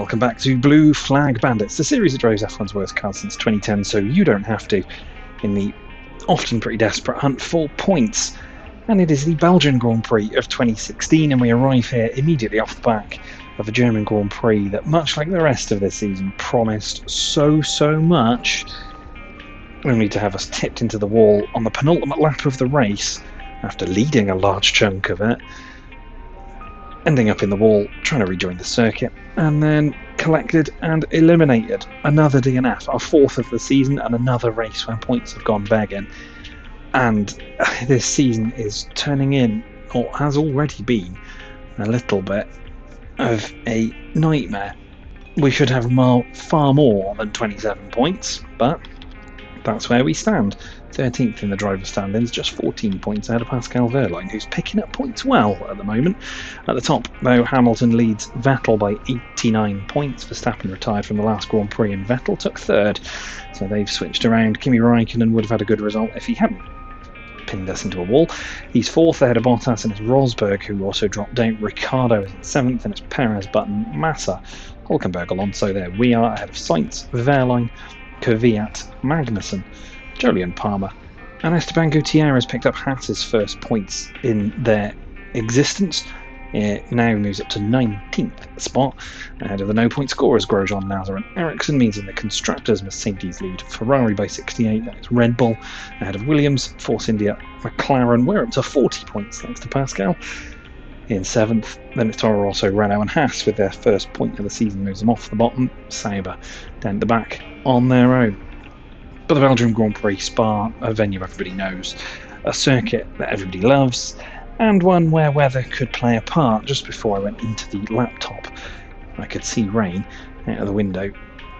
Welcome back to Blue Flag Bandits, the series that drives F1's worst cars since 2010, so you don't have to, in the often pretty desperate hunt for points. And it is the Belgian Grand Prix of 2016, and we arrive here immediately off the back of a German Grand Prix that, much like the rest of this season, promised so much, only to have us tipped into the wall on the penultimate lap of the race, after leading a large chunk of it, ending up in the wall, trying to rejoin the circuit, and then collected and eliminated. Another DNF, our fourth of the season, and another race where points have gone begging. And this season is turning in, or has already been, a little bit of a nightmare. We should have far more than 27 points, but that's where we stand. 13th in the driver standings, just 14 points ahead of Pascal Wehrlein, who's picking up points well at the moment. At the top, though, Hamilton leads Vettel by 89 points. Verstappen retired from the last Grand Prix and Vettel took third. So they've switched around. Kimi Räikkönen would have had a good result if he hadn't pinned us into a wall. He's fourth ahead of Bottas, and it's Rosberg who also dropped out. Ricciardo is in seventh, and it's Perez, Button, Massa, Hulkenberg, Alonso. There we are ahead of Sainz, Wehrlein, Kvyat, Magnussen, Jolyon Palmer, and Esteban Gutierrez picked up Haas's first points in their existence. It now moves up to 19th spot ahead of the no-point scorers Grosjean, Nasser and Ericsson, means in the Constructors Mercedes lead Ferrari by 68, then it's Red Bull ahead of Williams, Force India, McLaren. We're up to 40 points thanks to Pascal in 7th, then it's Toro Rosso, Renault and Haas with their first point of the season, moves them off the bottom. Sauber down the back on their own. But the Belgian Grand Prix, Spa, a venue everybody knows, a circuit that everybody loves, and one where weather could play a part. Just before I went into the laptop, I could see rain out of the window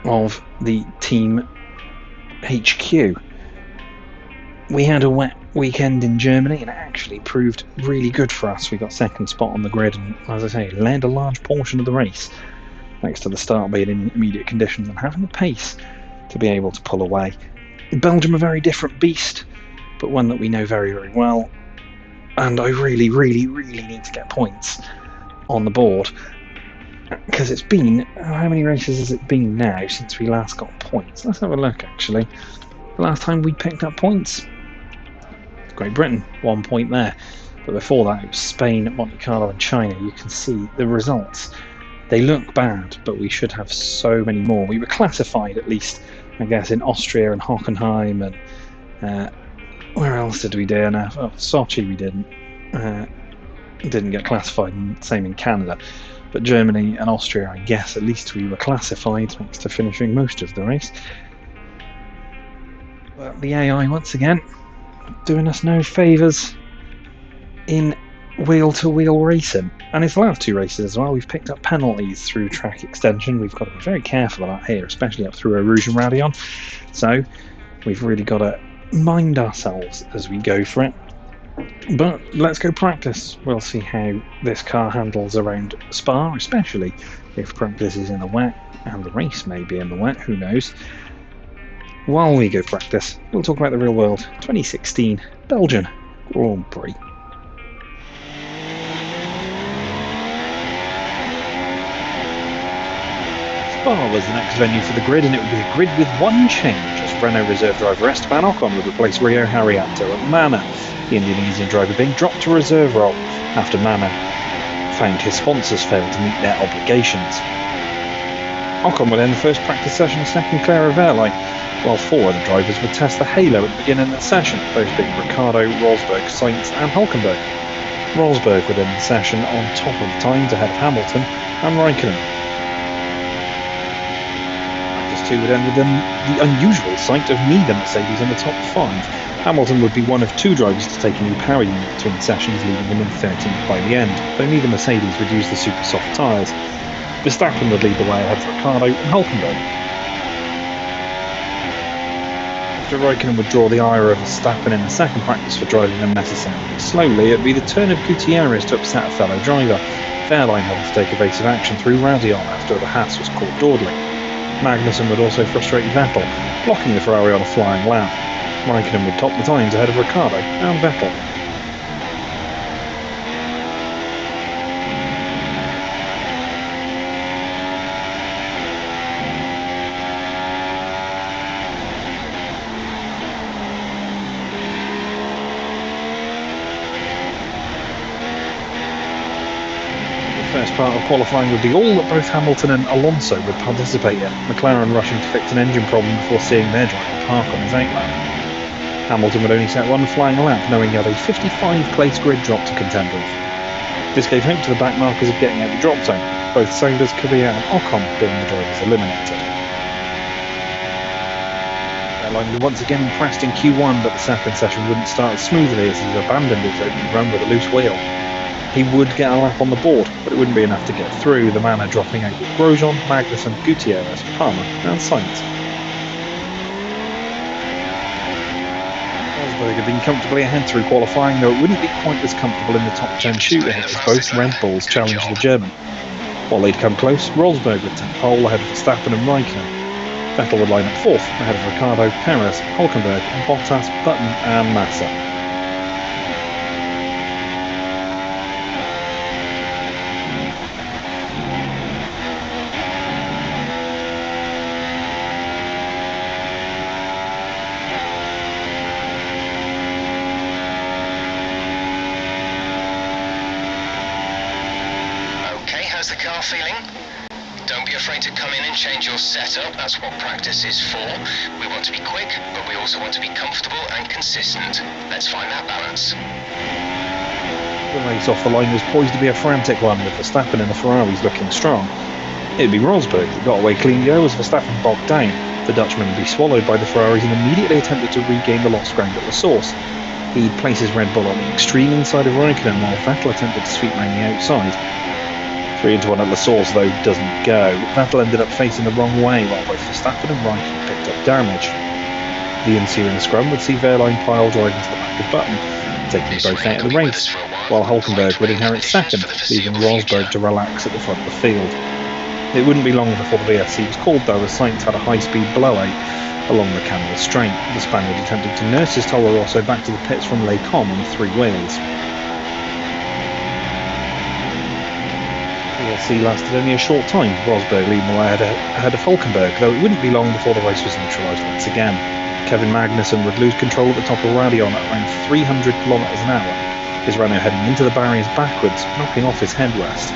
of the team HQ. We had a wet weekend in Germany, and it actually proved really good for us. We got second spot on the grid, and as I say, led a large portion of the race, thanks to the start being in immediate conditions and having the pace to be able to pull away. Belgium, a very different beast, but one that we know very well, and I really need to get points on the board, because it's been, how many races has it been now since we last got points? Let's have a look. Actually, the last time we picked up points, Great Britain, 1 point there, but before that it was Spain, Monte Carlo and China. You can see the results. They look bad, but we should have so many more. We were classified, at least, I guess, in Austria and Hockenheim, and where else did we do? Oh, Sochi we didn't get classified, and same in Canada. But Germany and Austria, I guess, at least we were classified, thanks to finishing most of the race. But the AI, once again, doing us no favours in wheel-to-wheel racing. And it's the last two races as well. We've picked up penalties through track extension. We've got to be very careful of that here, especially up through Rouge and Raidillon. So we've really got to mind ourselves as we go for it. But let's go practice. We'll see how this car handles around Spa, especially if practice is in the wet, and the race may be in the wet, who knows. While we go practice, we'll talk about the real world 2016 Belgian Grand Prix. Spa was the next venue for the grid, and it would be a grid with one change, as Renault reserve driver Esteban Ocon would replace Rio Haryanto at Mana, the Indonesian driver being dropped to reserve role after Mana found his sponsors failed to meet their obligations. Ocon would end the first practice session second clear of Wehrlein, while four other drivers would test the halo at the beginning of the session, those being Ricciardo, Rosberg, Sainz and Hulkenberg. Rosberg would end the session on top of the times ahead of Hamilton and Räikkönen. Two would end with the unusual sight of neither Mercedes in the top five. Hamilton would be one of two drivers to take a new power unit between sessions, leaving him in 13th by the end, though neither Mercedes would use the super soft tyres. Verstappen would lead the way ahead of Ricciardo and Hulkenberg. After Räikkönen would draw the ire of Verstappen in the second practice for driving unnecessarily slowly, it would be the turn of Gutierrez to upset a fellow driver. Wehrlein had to take evasive action through Raidillon after the Haas was caught dawdling. Magnussen would also frustrate Vettel, blocking the Ferrari on a flying lap. Räikkönen would top the times ahead of Ricciardo and Vettel. part of qualifying would be all that both Hamilton and Alonso would participate in, McLaren rushing to fix an engine problem before seeing their driver park on his 8-lap. Hamilton would only set one flying lap, knowing he had a 55-place grid drop to contend with. This gave hope to the back markers of getting out the drop zone, both Saunders, Kvyat and Ocon being the drivers eliminated. Airline would once again pressed in Q1, but the second session wouldn't start as smoothly as he abandoned his opening run with a loose wheel. He would get a lap on the board, but it wouldn't be enough to get through, the manner dropping out with Grosjean, Magnussen, Gutierrez, Palmer and Sainz. Rosberg had been comfortably ahead through qualifying, though it wouldn't be quite as comfortable in the top 10 shootout as both Red Bulls challenged the German. While they'd come close, Rosberg would take pole ahead of Verstappen and Raikkonen. Vettel would line up fourth ahead of Ricciardo, Perez, Hülkenberg, Bottas, Button and Massa. How's the car feeling? Don't be afraid to come in and change your setup, that's what practice is for. We want to be quick, but we also want to be comfortable and consistent. Let's find that balance. The race off the line was poised to be a frantic one, with Verstappen and the Ferraris looking strong. It would be Rosberg that got away cleanly though as Verstappen bogged down. The Dutchman would be swallowed by the Ferraris and immediately attempted to regain the lost ground at the source. He'd place his Red Bull on the extreme inside of Raikkonen while Vettel attempted to sweep round the outside. 3 into 1 at the source though doesn't go. Vettel ended up facing the wrong way while both Verstappen and Raikkonen picked up damage. The ensuing scrum would see Wehrlein pile driving to the back of Button, taking both out of the race, while Hülkenberg would inherit second, leaving Rosberg to relax at the front of the field. It wouldn't be long before the VSC was called though, as Sainz had a high-speed blowout along the Canada straight. The Spaniard attempted to nurse his Toro Rosso back to the pits from Les Combes on 3 wheels. VSC lasted only a short time, Rosberg leading the way ahead of Hülkenberg, though it wouldn't be long before the race was neutralised once again. Kevin Magnussen would lose control at the top of Radion at around 300 km/h, his Renault heading into the barriers backwards, knocking off his headrest.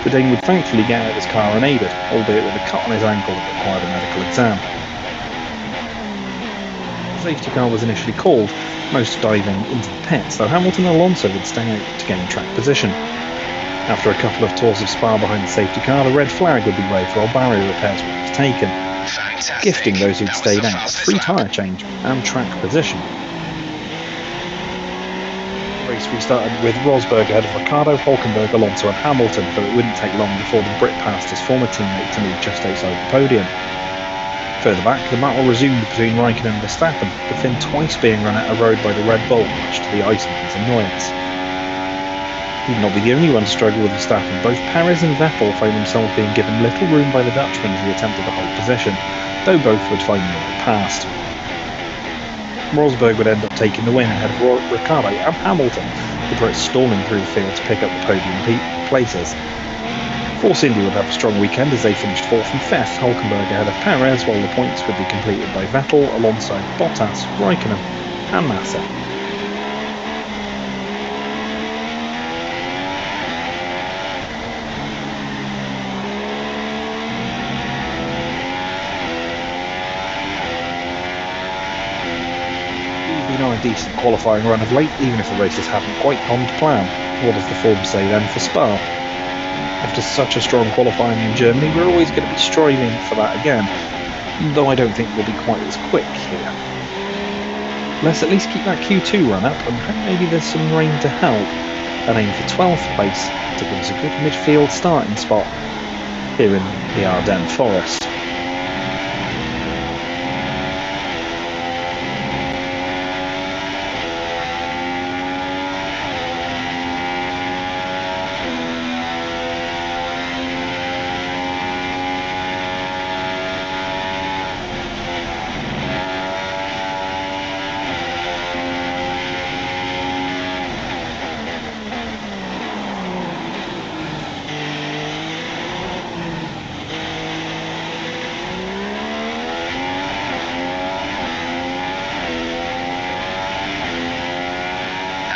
The Dane would thankfully get out of his car unaided, albeit with a cut on his ankle that required a medical exam. The safety car was initially called, most diving into the pits, though Hamilton and Alonso would stay out to gain track position. After a couple of tours of Spa behind the safety car, the red flag would be waved while barrier repairs were taken, gifting those who'd stayed out a free tyre change and track position. The race restarted with Rosberg ahead of Ricciardo, Hülkenberg, Alonso and Hamilton, though it wouldn't take long before the Brit passed his former teammate to lead just outside the podium. Further back, the battle resumed between Raikkonen and Verstappen, the Finn twice being run out of road by the Red Bull, much to the Iceman's annoyance. He'd not be the only one to struggle with Verstappen. Both Perez and Vettel found themselves being given little room by the Dutchman as he attempted to hold position, though both would finally get past. Rosberg would end up taking the win ahead of Ricciardo and Hamilton, the Brits stalling through the field to pick up the podium places. Force India would have a strong weekend as they finished 4th and 5th, Hülkenberg ahead of Perez, while the points would be completed by Vettel, Alonso, Bottas, Raikkonen and Massa. A decent qualifying run of late, even if the races haven't quite gone to plan. What does the form say then for Spa? After such a strong qualifying in Germany, we're always going to be striving for that again, though I don't think we'll be quite as quick here. Let's at least keep that Q2 run up and hope maybe there's some rain to help, and aim for 12th place to give us a good midfield starting spot here in the Ardennes Forest.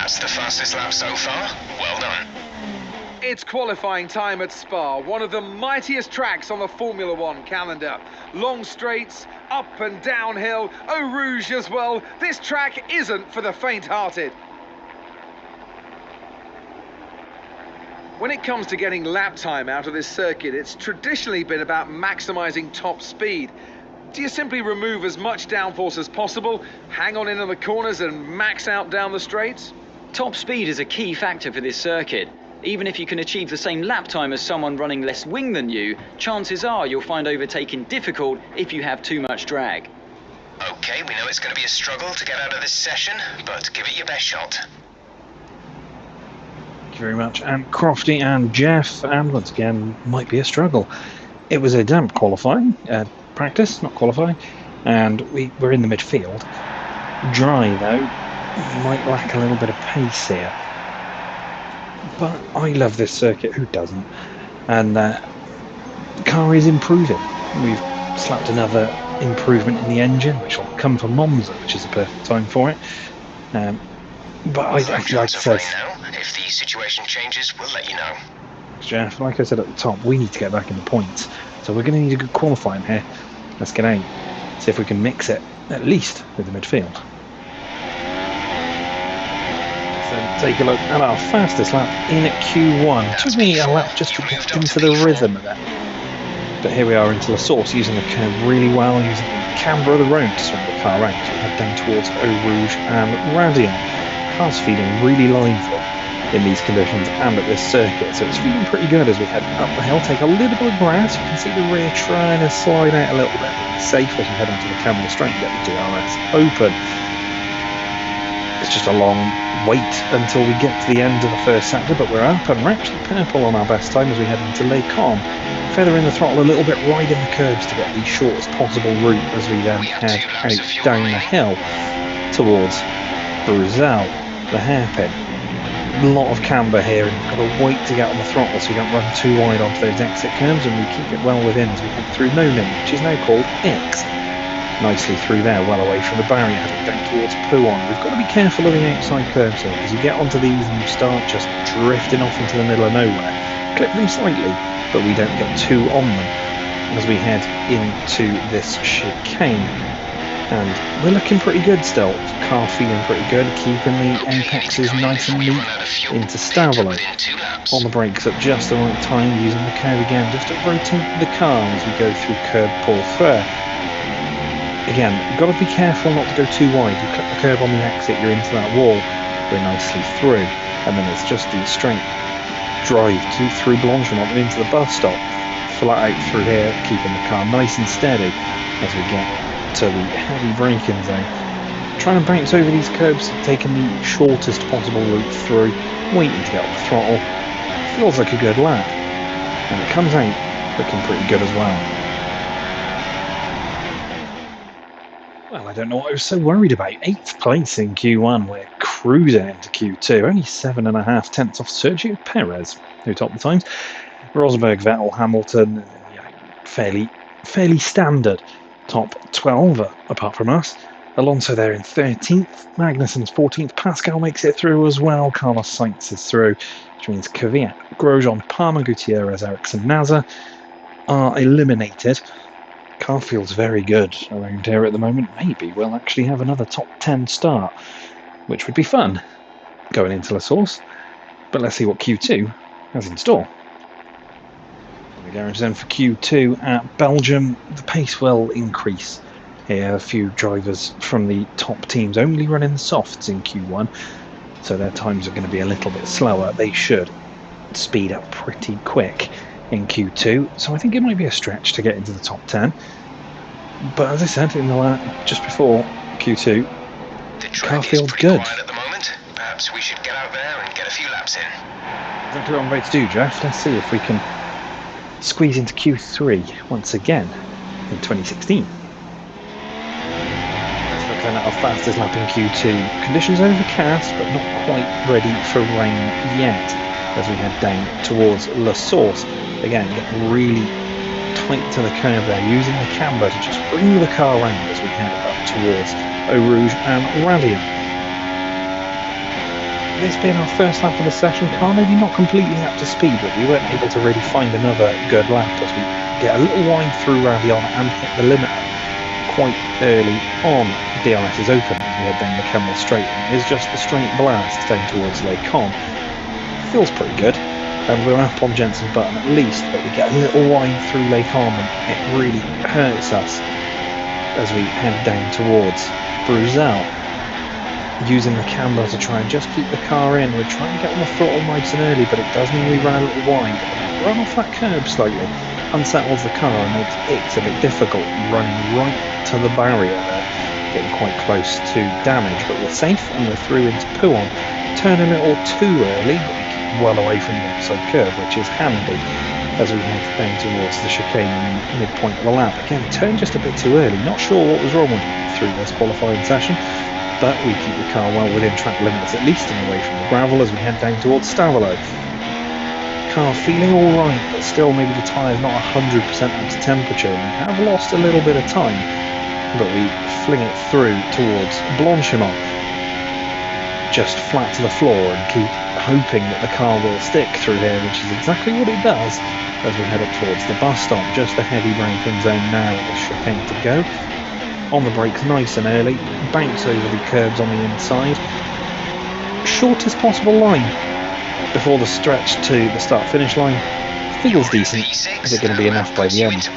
That's the fastest lap so far. Well done. It's qualifying time at Spa, one of the mightiest tracks on the Formula One calendar. Long straights, up and downhill, Eau Rouge as well. This track isn't for the faint-hearted. When it comes to getting lap time out of this circuit, it's traditionally been about maximising top speed. Do you simply remove as much downforce as possible, hang on in the corners and max out down the straights? Top speed is a key factor for this circuit. Even if you can achieve the same lap time as someone running less wing than you, chances are you'll find overtaking difficult if you have too much drag. Okay, we know it's going to be a struggle to get out of this session, but give it your best shot. Thank you very much. And Crofty and Jeff, and once again, might be a struggle. It was a damp qualifying, practice, not qualifying, and we're in the midfield. Dry though, might lack a little bit of pace here. But I love this circuit, who doesn't? And the car is improving. We've slapped another improvement in the engine, which will come from Monza, which is the perfect time for it. But I'd like to say, if the situation changes, we'll let you know. Jeff, like I said at the top, we need to get back in the points. So we're going to need a good qualifying here. Let's get out. See if we can mix it, at least with the midfield. So take a look at our fastest lap in Q1. It took me a lap just to get into the rhythm of it. But here we are into La Source, using the curve really well, using the camber of the road to swing the car out. So we head down towards Eau Rouge and Radian. Car's feeling really lively in these conditions and at this circuit, so it's feeling pretty good as we head up the hill. Take a little bit of grass. You can see the rear trying to slide out a little bit. Safe as we head onto the camera straight and get the DRS open. It's just a long wait until we get to the end of the first sector, but we're up and we're actually purple on our best time as we head into Les Combes. Feathering the throttle a little bit, riding the curbs to get the shortest possible route as we then head out down the hill towards Bruxelles, the hairpin. A lot of camber here, and we've got to wait to get on the throttle so we don't run too wide onto those exit curves, and we keep it well within as we head through No Limit, which is now called X. Nicely through there, well away from the barrier, heading down towards Pouon. We've got to be careful of the outside curves here, because you get onto these and you start just drifting off into the middle of nowhere. Clip them slightly, but we don't get too on them as we head into this chicane. And we're looking pretty good still. Car feeling pretty good, keeping the apexes nice and neat into Stavolo. On the brakes at just the right time, using the curve again just to rotate the car as we go through curb Paul Frere. Again, you've got to be careful not to go too wide. You clip the curve on the exit, you're into that wall. We're nicely through. And then it's just the straight drive through Blanchemont and into the bus stop. Flat out through here, keeping the car nice and steady as we get to the heavy braking zone. Trying to bounce over these curbs, taking the shortest possible route through, waiting to get on the throttle. Feels like a good lap. And it comes out looking pretty good as well. Well, I don't know what I was so worried about. 8th place in Q1. We're cruising into Q2. Only 7.5 tenths off Sergio Perez, who topped the times. Rosberg, Vettel, Hamilton, fairly standard. Top 12 apart from us. Alonso there in 13th. Magnussen's 14th. Pascal makes it through as well. Carlos Sainz is through, which means Kvyat, Grosjean, Palmer, Gutierrez, Ericsson, Nasser are eliminated. Car feels very good around here at the moment. Maybe we'll actually have another top 10 start, which would be fun going into La Source. But let's see what Q2 has in store. The garage then for Q2 at Belgium. The pace will increase here. A few drivers from the top teams only running the softs in Q1, so their times are going to be a little bit slower. They should speed up pretty quick in Q2, so I think it might be a stretch to get into the top 10. But as I said in the just before Q2, the car feels good. At the moment. Perhaps we should get out there and get a few laps in. Exactly what I'm about to do, Jeff. Let's see if we can squeeze into Q3 once again in 2016. Let's look then at our fastest lap in Q2. Conditions overcast, but not quite ready for rain yet as we head down towards La Source. Again, getting really tight to the curve there, using the camber to just bring the car around as we head up towards Eau Rouge and Radian. this being our first lap of the session, car maybe not completely up to speed, but we weren't able to really find another good lap as we get a little wide through Ravion and hit the limiter quite early on. DRS is open as we head down the Kemmel Straight, and it is just a straight blast down towards Lake Con. Feels pretty good, and we're up on Jensen Button at least, but we get a little wide through Lake Con and it really hurts us as we head down towards Bruxelles. Using the camber to try and just keep the car in. We're trying to get on the throttle nice and early, but it does mean we run a little wide. Run off that curb slightly, unsettles the car and makes it a bit difficult running right to the barrier there, getting quite close to damage, but we're safe and we're through into Pouon. Turn a little too early, but we keep well away from the outside curve, which is handy as we head down towards the chicane midpoint of the lap. Again, turn just a bit too early. Not sure what was wrong with it through this qualifying session, but we keep the car well within track limits at least and away from the gravel as we head down towards Stavelot. Car feeling alright, but still maybe the tyre's not 100% up to temperature, and we have lost a little bit of time, but we fling it through towards Blanchimont, just flat to the floor, and keep hoping that the car will stick through here, which is exactly what it does as we head up towards the bus stop. Just the heavy braking zone now with the chicane to go. On the brakes nice and early, bounce over the curbs on the inside. Shortest possible line before the stretch to the start-finish line. Feels decent. Is it going to be enough by the end?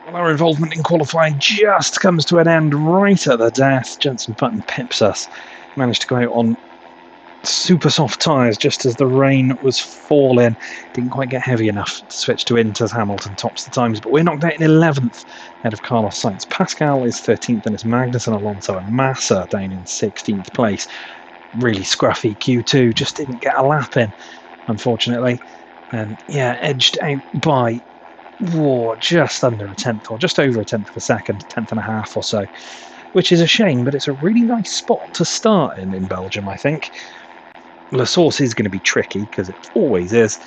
Well, our involvement in qualifying just comes to an end right at the death. Jensen Button pips us. Managed to go out on super soft tyres just as the rain was falling. Didn't quite get heavy enough to switch to Inters. Hamilton tops the times, but we're knocked out in 11th ahead of Carlos Sainz. Pascal is 13th, and it's Magnussen, Alonso and Massa down in 16th place. Really scruffy Q2, just didn't get a lap in, unfortunately, and yeah, edged out by just under a tenth, or just over a tenth of a second, tenth and a half or so, which is a shame, but it's a really nice spot to start in Belgium, I think. La Source is going to be tricky, because it always is.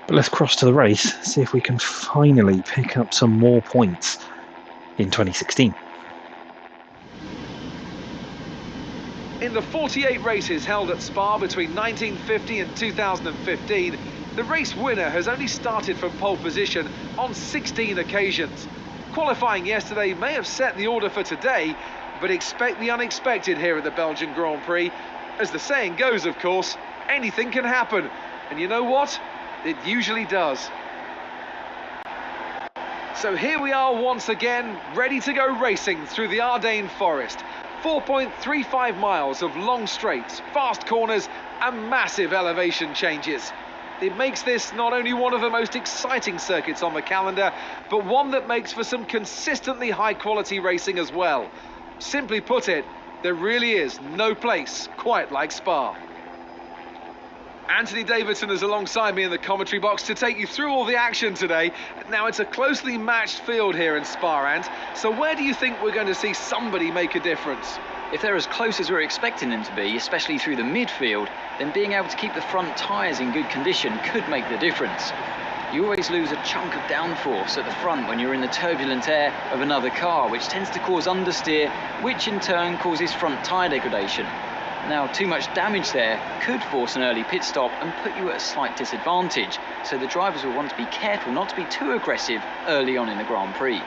But let's cross to the race, see if we can finally pick up some more points in 2016. In the 48 races held at Spa between 1950 and 2015, the race winner has only started from pole position on 16 occasions. Qualifying yesterday may have set the order for today, but expect the unexpected here at the Belgian Grand Prix. As the saying goes, of course, anything can happen. And you know what? It usually does. So here we are once again, ready to go racing through the Ardennes Forest. 4.35 miles of long straights, fast corners and massive elevation changes. It makes this not only one of the most exciting circuits on the calendar, but one that makes for some consistently high quality racing as well. Simply put it, there really is no place quite like Spa. Anthony Davidson is alongside me in the commentary box to take you through all the action today. Now, it's a closely matched field here in Spa, Ant, so where do you think we're going to see somebody make a difference? If they're as close as we're expecting them to be, especially through the midfield, then being able to keep the front tyres in good condition could make the difference. You always lose a chunk of downforce at the front when you're in the turbulent air of another car, which tends to cause understeer, which in turn causes front tyre degradation. Now, too much damage there could force an early pit stop and put you at a slight disadvantage, so the drivers will want to be careful not to be too aggressive early on in the Grand Prix.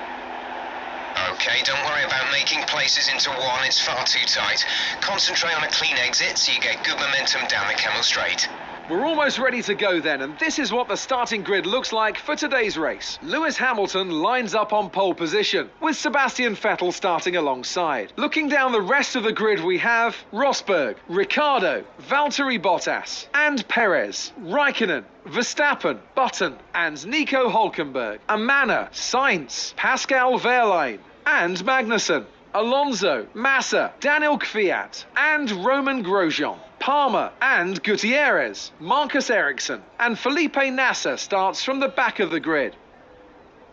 Okay, don't worry about making places into one, it's far too tight. Concentrate on a clean exit so you get good momentum down the Kemmel Straight. We're almost ready to go then, and this is what the starting grid looks like for today's race. Lewis Hamilton lines up on pole position, with Sebastian Vettel starting alongside. Looking down the rest of the grid, we have Rosberg, Ricciardo, Valtteri Bottas, and Perez, Raikkonen, Verstappen, Button, and Nico Hülkenberg, Amana, Sainz, Pascal Wehrlein, and Magnussen, Alonso, Massa, Daniel Kvyat, and Romain Grosjean. Palmer and Gutierrez, Marcus Ericsson, and Felipe Nasser starts from the back of the grid.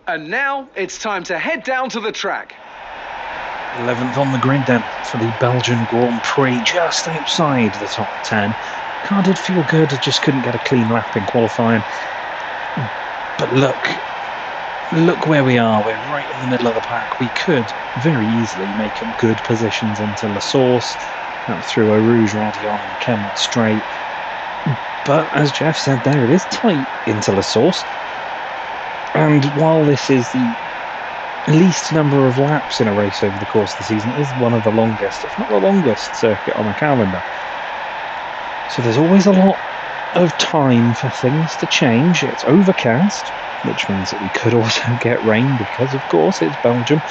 And now it's time to head down to the track. 11th on the grid then for the Belgian Grand Prix, just outside the top 10. Car did feel good, it just couldn't get a clean lap in qualifying. But look, look where we are. We're right in the middle of the pack. We could very easily make good positions into La Source, out through Eau Rouge, Radion and Kemmel Straight. But as Jeff said there, it is tight into La Source. And while this is the least number of laps in a race over the course of the season, it is one of the longest, if not the longest, circuit on the calendar. So there's always a lot of time for things to change. It's overcast, which means that we could also get rain because, of course, it's Belgium.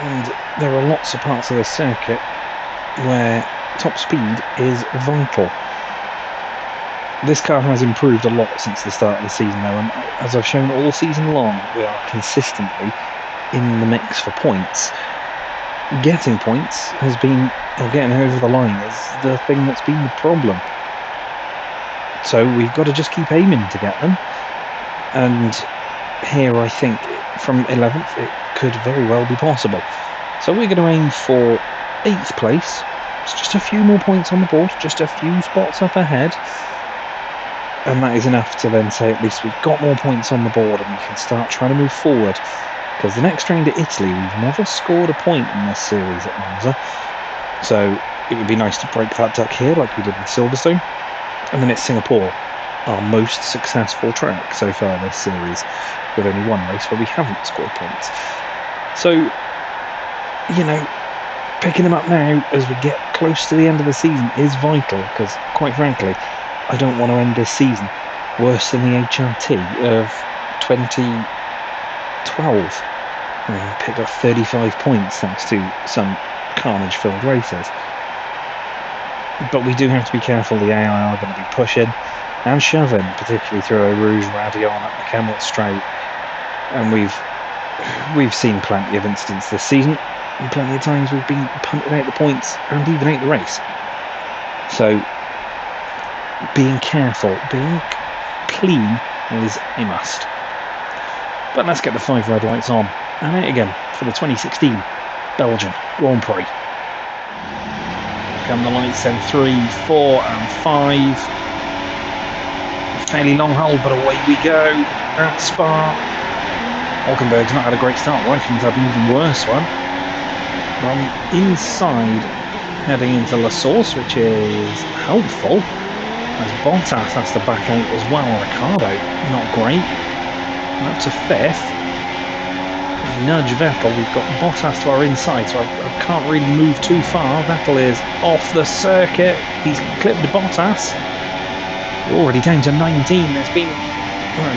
And there are lots of parts of this circuit where top speed is vital. This car has improved a lot since the start of the season, though, and as I've shown all season long, we are consistently in the mix for points. Getting points has been, or getting over the line, is the thing that's been the problem. So we've got to just keep aiming to get them. And here, I think, from 11th, it could very well be possible. So we're going to aim for 8th place. It's just a few more points on the board, just a few spots up ahead. And that is enough to then say at least we've got more points on the board and we can start trying to move forward. Because the next round at Italy, we've never scored a point in this series at Monza. So it would be nice to break that duck here like we did with Silverstone. And then it's Singapore, our most successful track so far this series, with only one race where we haven't scored points. So, you know, picking them up now as we get close to the end of the season is vital, because quite frankly, I don't want to end this season worse than the HRT of 2012. We picked up 35 points thanks to some carnage-filled races. But we do have to be careful. The AI are going to be pushing and shoving, particularly through Eau Rouge, Radion, up the Kemmel Straight. And we've seen plenty of incidents this season, and plenty of times we've been punted out the points and even out the race. So being careful, being clean is a must. But let's get the 5 red lights on and out again for the 2016 Belgian Grand Prix. Come the lights then, 3, 4 and 5. A fairly long hold, but away we go at Spa. Hulkenberg's not had a great start. Raikkonen's had an even worse one. From inside, heading into La Source, which is helpful, as Bottas has to back out as well. Ricardo, not great. And up to 5th. Nudge Vettel. We've got Bottas to our inside, so I can't really move too far. Vettel is off the circuit. He's clipped Bottas. We're already down to 19. There's been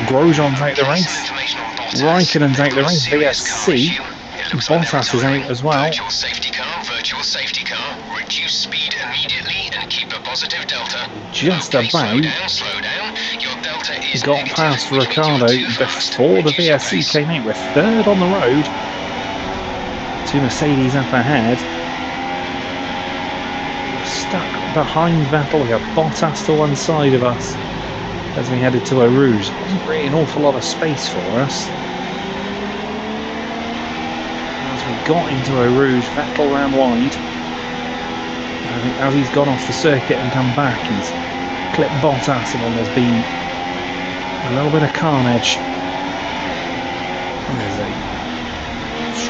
Grosjean's out the race. Raikkonen's out the race. VSC. Bottas is out as well. Virtual safety car. Reduce speed immediately and keep a positive delta. Just about Slow down. Your delta is got negative, past which means Ricardo you're too fast. before the Reduce your VSC pace. came out. We're 3rd on the road. 2 Mercedes up ahead. We're stuck behind Vettel. We have Bottas to one side of us as we headed to Eau Rouge. There wasn't really an awful lot of space for us. As we got into Eau Rouge, Vettel ran wide. I think as he's gone off the circuit and come back, he's clipped Bottas, and then there's been a little bit of carnage. And there's a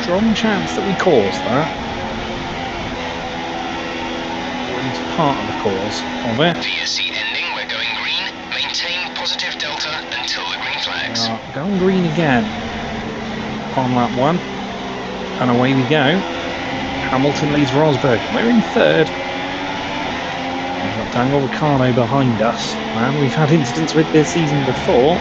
strong chance that we caused that. Or at least part of the cause of it. VSC ending, we're going green. Maintain positive delta until the green flags. We are going green again on lap 1. And away we go. Hamilton leads Rosberg. We're in 3rd. We've got Daniel Ricciardo behind us. And we've had incidents with this season before.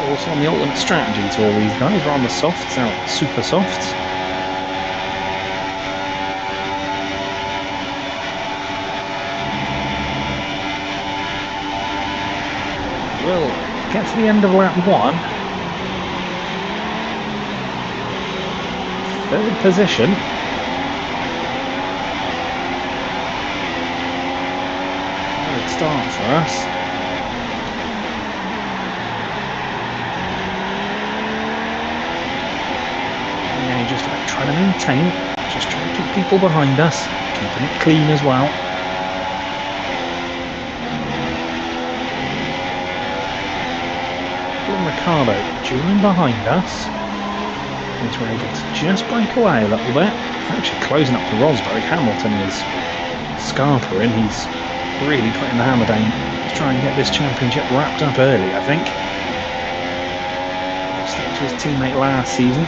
Also on the ultimate strategy to all these guys. We're on the softs, out super softs. We'll get to the end of lap 1. 3rd position. Good start for us. Now just trying to maintain, just trying to keep people behind us, keeping it clean as well. Ricciardo dueling behind us. Means we're able to just break away a little bit. Actually closing up to Rosberg. Hamilton is scarpering. He's really putting the hammer down to try and get this championship wrapped up early, I think. Stuck to his teammate last season.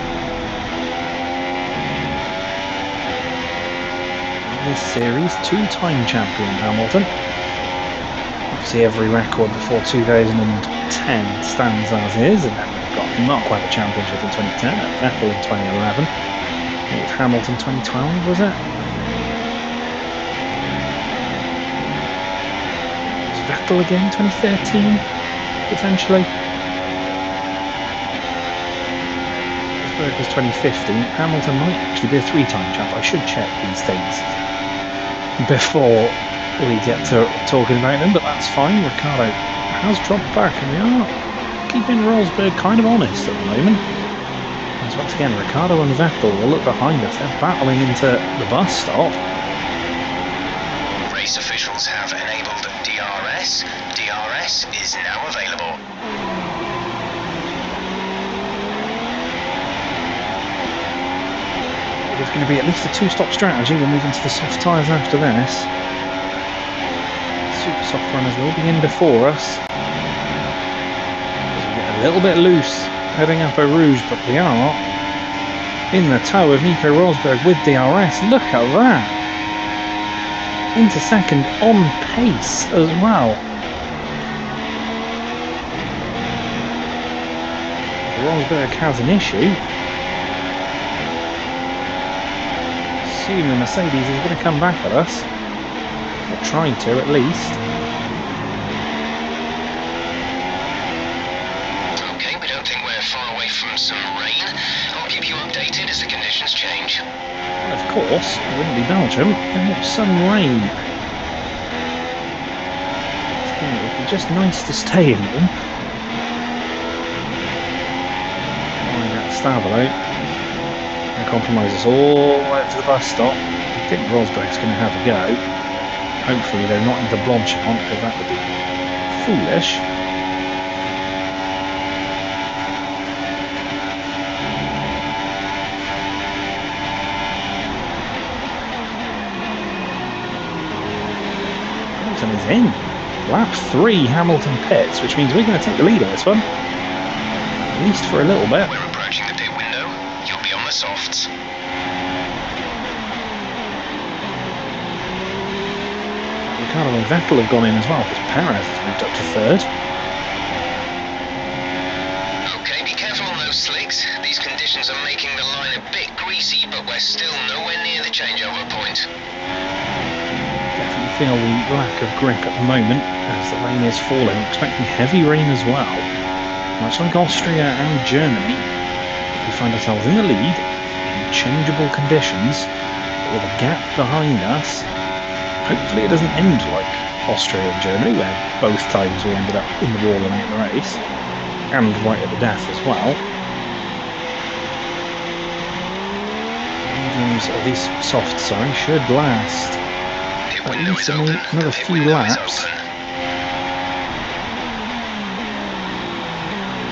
In this series, two-time champion Hamilton. Obviously every record before 2010 stands as is, and then we've got not quite a championship in 2010, Vettel in 2011, with Hamilton 2012, was it? Was Vettel again 2013, potentially? Rosberg was 2015, Hamilton might actually be a three-time champ. I should check these dates before we get to talking about them, but that's fine. Ricciardo has dropped back, and we are keeping Rosberg kind of honest at the moment. As once again, Ricciardo and Vettel will look behind us. They're battling into the bus stop. Race officials have enabled DRS. DRS is now available. There's going to be at least a two-stop strategy. We'll move into the soft tyres after this. Super soft runners will be in before us. We get a little bit loose heading up a Rouge, but we are in the tow of Nico Rosberg with DRS. Look at that! Into second on pace as well. Rosberg has an issue. Assuming the Mercedes is going to come back at us. Or trying to, at least. Okay, we don't think we're far away from some rain. I'll keep you updated as the conditions change. Of course, it wouldn't be Belgium. Then it's some rain. It would be just nice to stay in them. That Stavolo. Compromises all the way to the bus stop. I think Rosberg's going to have a go. Hopefully they're not into Blanchimont, because that would be foolish. Hamilton is in. Lap 3 Hamilton pits, which means we're going to take the lead on this one. At least for a little bit. We're approaching the pit window. You'll be on the softs. Ricciardo and Vettel have gone in as well, because Perez has moved up to third. Okay, be careful on those slicks. These conditions are making the line a bit greasy, but we're still nowhere near the changeover point. Definitely feel the lack of grip at the moment as the rain is falling. We're expecting heavy rain as well. Much like Austria and Germany, we find ourselves in the lead in changeable conditions, with a gap behind us. Hopefully it doesn't end like Austria and Germany, where both times we ended up in the wall and out the race, and right at the death as well. These softs, should last at least another few laps.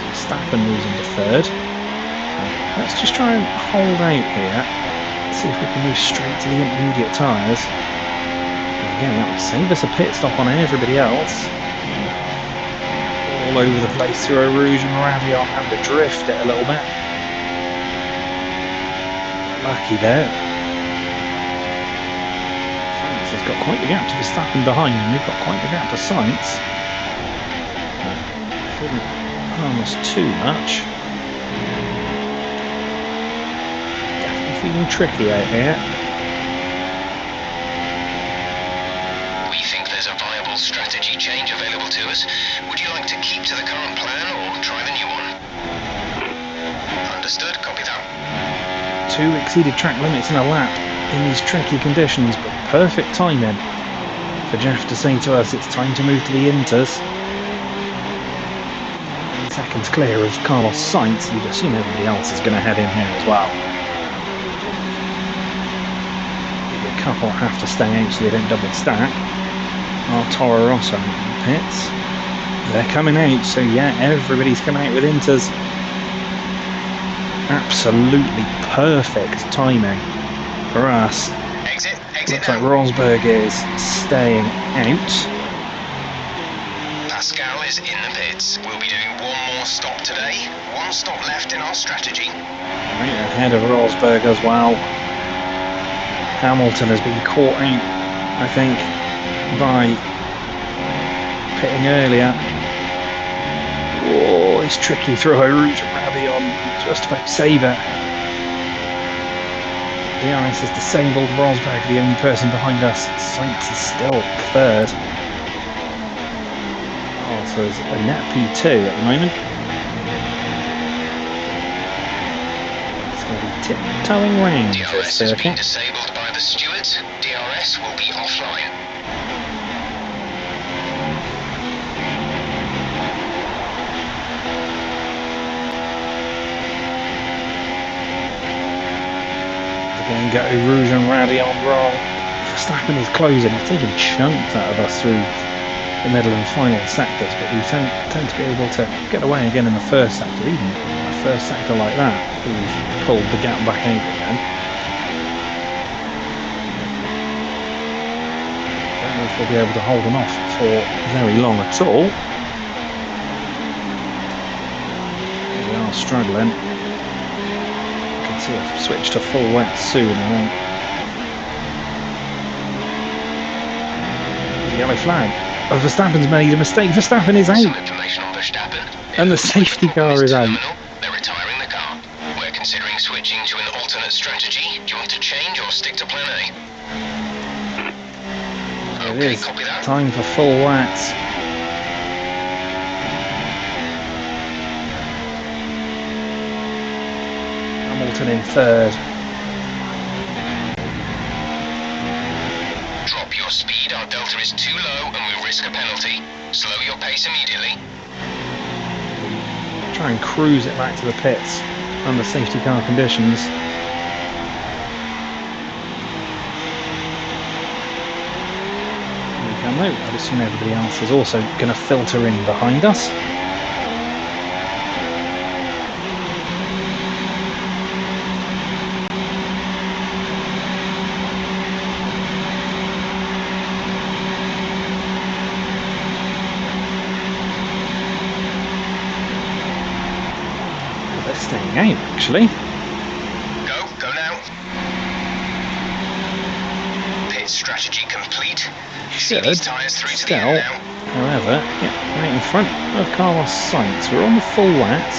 Verstappen moves into third. Let's just try and hold out here, see if we can move straight to the intermediate tyres. Again, that would save us a pit stop on everybody else. All over the place through a Rouge and Ravion, having to drift it a little bit. Lucky there. France has got quite the gap to Verstappen behind him. We've got quite the gap to Sainz. Shouldn't harm us too much. Definitely feeling tricky out here. Strategy change available to us. Would you like to keep to the current plan or try the new one? Understood, copy that. 2 exceeded track limits in a lap in these tricky conditions, but perfect timing for Jeff to say to us it's time to move to the Inters. Seconds clear of Carlos Sainz. You'd assume everybody else is going to head in here as well. A couple have to stay out so they don't double stack. Toro Rosso in the pits. They're coming out, so yeah, everybody's coming out with inters. Absolutely perfect timing for us. Exit Looks now. like Rosberg is staying out. Pascal is in the pits. We'll be doing one more stop today. One stop left in our strategy. Right ahead of Rosberg as well. Hamilton has been caught out, I think, by pitting earlier. Oh, it's tricky through a Rouge and Rabion, just about save it. DRS is disabled. Rosberg, the only person behind us. Sainz is still third. Oh, so it's a net P2 at the moment. It's going to be tiptoeing round this DRS has been circuit. disabled by the stewards. DRS will be offline. Again, go Rouge and Rabion wrong. Verstappen is closing. He's taking chunks out of us through the middle and final sectors, but we tend to be able to get away again in the first sector. Even a first sector like that, we've pulled the gap back out again. Don't know if we'll be able to hold them off for very long at all. We are struggling. You can see I've switched to full wet soon, and then yellow flag. Oh, Verstappen's made a mistake. Verstappen is Some out. information on Verstappen. And the safety car is out. They're retiring the car. We're considering switching to an alternate strategy. Do you want to change or stick to plan A? It is Copy that. time for full wets. Hamilton in third. Drop your speed. Our delta is too low and we risk a penalty. Slow your pace immediately. Try and cruise it back to the pits under safety car conditions. Here we come out. I'd assume everybody else is also going to filter in behind us. Staying out, actually. Go now. Pit strategy complete. Should these tyres through to the still, end now. however, yeah, right in front of Carlos Sainz. We're on the full wets.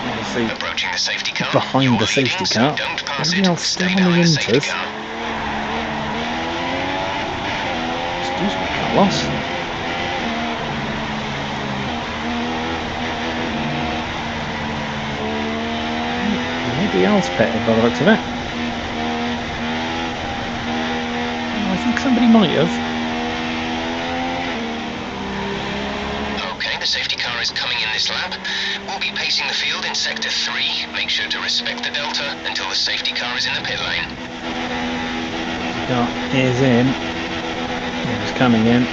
Obviously, Approaching the safety car. behind the You're safety leading, car. so don't pass Everybody it. else still Stay on the behind the safety inters. car. Excuse me, Carlos. Nobody else pitted by the looks of it. Oh, I think somebody might have. Okay, the safety car is coming in this lap. We'll be pacing the field in sector 3. Make sure to respect the delta until the safety car is in the pit lane. Car is in. It's coming in.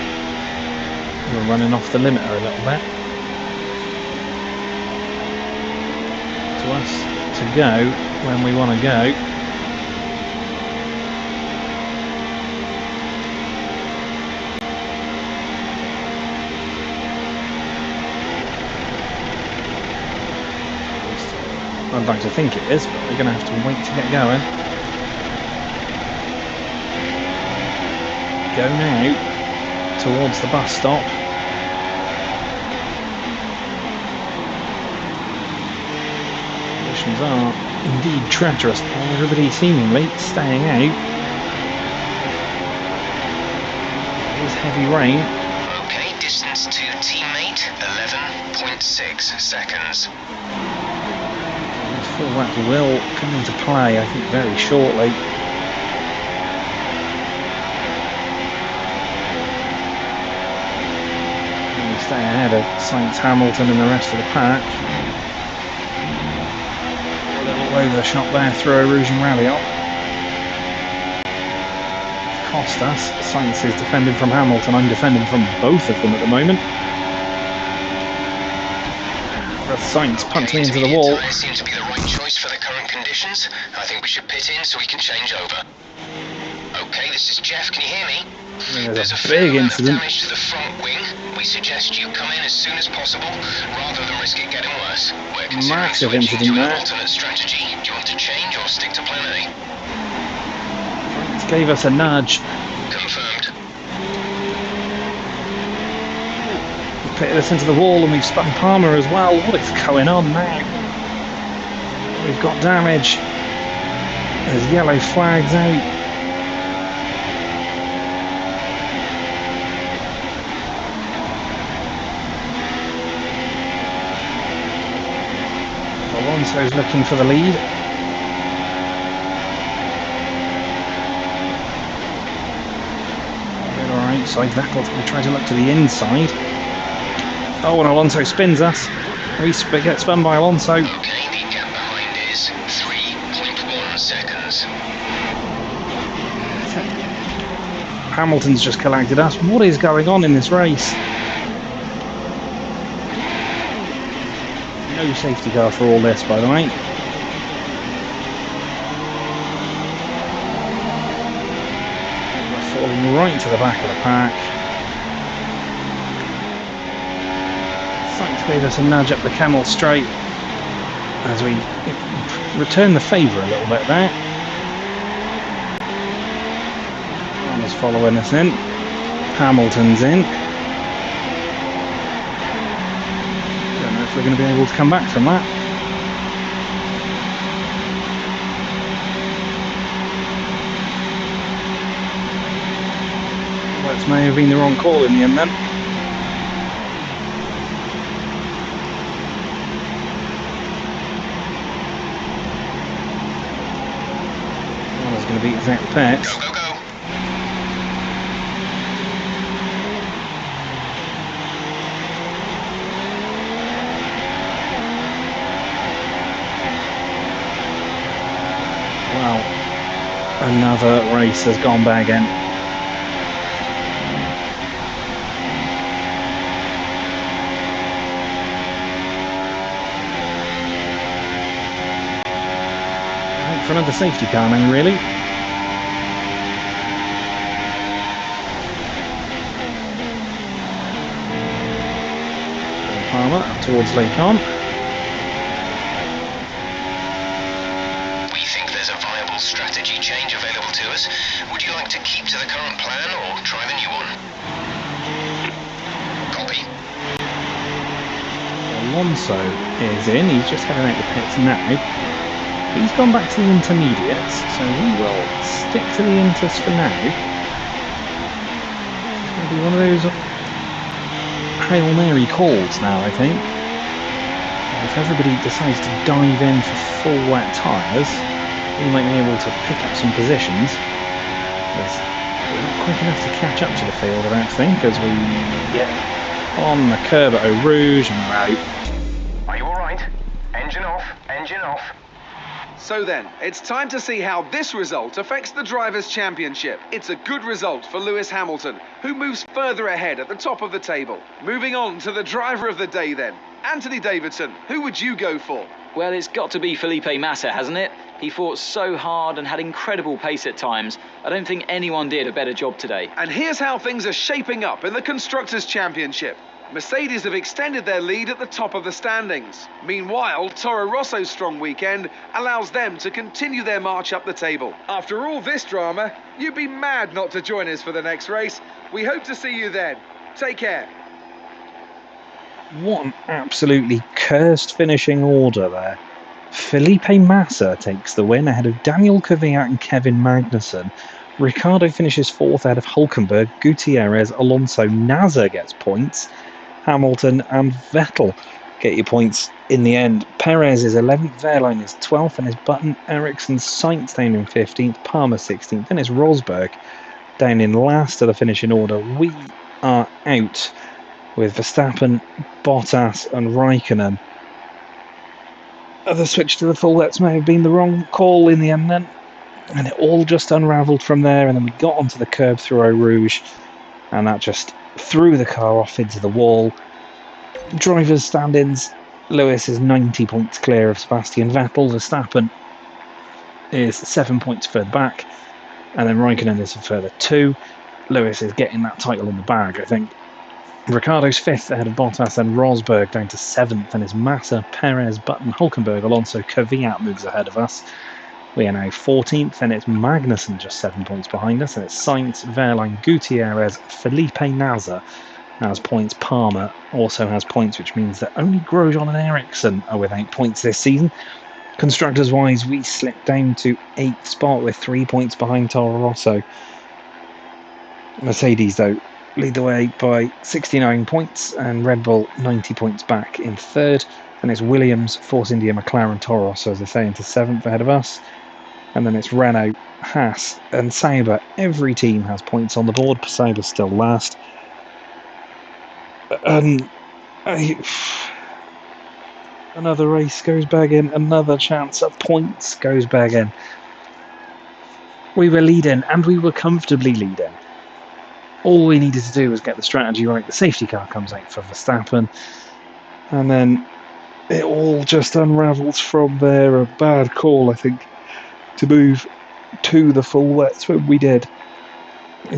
We're running off the limiter a little bit. To us to go when we want to go. I'd like to think it is, but we're going to have to wait to get going. Go now towards the bus stop. Conditions are indeed treacherous. Everybody seemingly staying out. It is heavy rain. Okay, distance to teammate 11.6 seconds. Full wrap will come into play, I think, very shortly. And we stay ahead of Sainz, Hamilton and the rest of the pack. A little over the shot there through a Rouge and Rabion. cost us. Sainz is defending from Hamilton. I'm defending from both of them at the moment. Sainz punts me into the wall. Tyres seem to be the right choice for the current conditions. I think we should pit in so we can change over. Okay, this is Jeff. Can you hear me? There's a big incident. Damage to the front wing. We suggest you come in as soon as possible, rather than risk it getting worse. We're considering Massive switching incident to an there. alternate strategy. Do you want to change or stick to plan A? Sainz gave us a nudge. Confirmed. Pitted us into the wall, and we've spun Palmer as well. What is going on now? We've got damage. There's yellow flags out. Alonso's looking for the lead. Alright, side Vettel's going to try to look to the inside. Oh, and Alonso spins us. We get spun by Alonso. Okay, the gap behind is 3.1 seconds. Hamilton's just collected us. What is going on in this race? No safety car for all this, by the way. We're falling right to the back of the pack. Sainz gave us a nudge up the Camel Straight as we return the favour a little bit there. Palmer's following us in. Hamilton's in. Don't know if we're going to be able to come back from that. That may have been the wrong call in the end then. Going to beat Zach Pets. Go, go, go. Wow. Another race has gone by again. For another safety car now, really. Palmer up towards Lacon. We think there's a viable strategy change available to us. Would you like to keep to the current plan or try the new one? Copy. Alonso is in. He's just heading out the pits now. He's gone back to the intermediates, so we will stick to the inters for now. It's going to be one of those Hail Mary calls now, I think. If everybody decides to dive in for full wet tyres, we might be able to pick up some positions. We're not quick enough to catch up to the field, I don't think, as we get on the curb at Eau Rouge and we're out. Are you alright? Engine off, engine off. So then, it's time to see how this result affects the Drivers' Championship. It's a good result for Lewis Hamilton, who moves further ahead at the top of the table. Moving on to the driver of the day then. Anthony Davidson, who would you go for? Well, it's got to be Felipe Massa, hasn't it? He fought so hard and had incredible pace at times. I don't think anyone did a better job today. And here's how things are shaping up in the Constructors' Championship. Mercedes have extended their lead at the top of the standings. Meanwhile, Toro Rosso's strong weekend allows them to continue their march up the table. After all this drama, you'd be mad not to join us for the next race. We hope to see you then. Take care. What an absolutely cursed finishing order there. Felipe Massa takes the win ahead of Daniel Kvyat and Kevin Magnussen. Ricciardo finishes fourth ahead of Hülkenberg, Gutierrez, Alonso, Nasser gets points. Hamilton and Vettel get your points in the end. Perez is 11th, Wehrlein is 12th, and his Button, Ericsson, Sainz down in 15th, Palmer 16th, then it's Rosberg down in last of the finishing order. We are out with Verstappen, Bottas and Raikkonen. The switch to the full wets may have been the wrong call in the end then. And it all just unravelled from there, and then we got onto the curb through Eau Rouge, and that just threw the car off into the wall. Drivers' stand-ins, Lewis is 90 points clear of Sebastian Vettel. Verstappen is 7 points further back, and then Raikkonen is a further 2. Lewis is getting that title in the bag, I think. Ricciardo's 5th ahead of Bottas, and Rosberg down to 7th, and it's Massa, Perez, Button, Hulkenberg, Alonso, Kvyat moves ahead of us. We are now 14th, and it's Magnussen just 7 points behind us, and it's Sainz, Wehrlein, Gutierrez, Felipe Nasr has points. Palmer also has points, which means that only Grosjean and Ericsson are without points this season. Constructors-wise, we slipped down to 8th spot with 3 points behind Toro Rosso. Mercedes, though, lead the way by 69 points, and Red Bull 90 points back in 3rd. And it's Williams, Force India, McLaren, Toro Rosso, as I say, into 7th ahead of us. And then it's Renault, Haas, and Sauber. Every team has points on the board. Sauber's still last. Another race goes back in. Another chance at points goes back in. We were leading, and we were comfortably leading. All we needed to do was get the strategy right. The safety car comes out for Verstappen. And then it all just unravels from there. A bad call, I think, to move to the full wets when we did.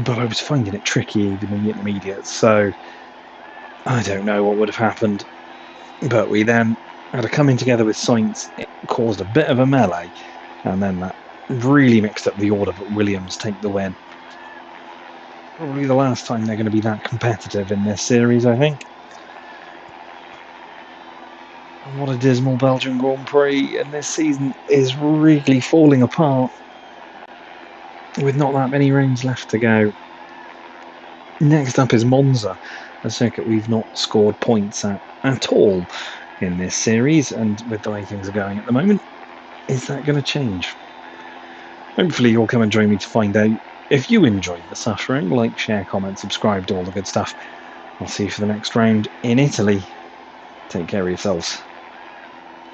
But I was finding it tricky even in the intermediates, so I don't know what would have happened. But we then had a coming together with Sainz. It caused a bit of a melee, and then that really mixed up the order, but Williams take the win. Probably the last time they're going to be that competitive in this series, I think. And what a dismal Belgian Grand Prix, and this season is really falling apart with not that many rounds left to go. Next up is Monza, a circuit we've not scored points at all in this series, and with the way things are going at the moment, is that going to change? Hopefully you'll come and join me to find out. If you enjoyed the suffering, like, share, comment, subscribe, do all the good stuff. I'll see you for the next round in Italy. Take care of yourselves.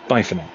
Bye for now.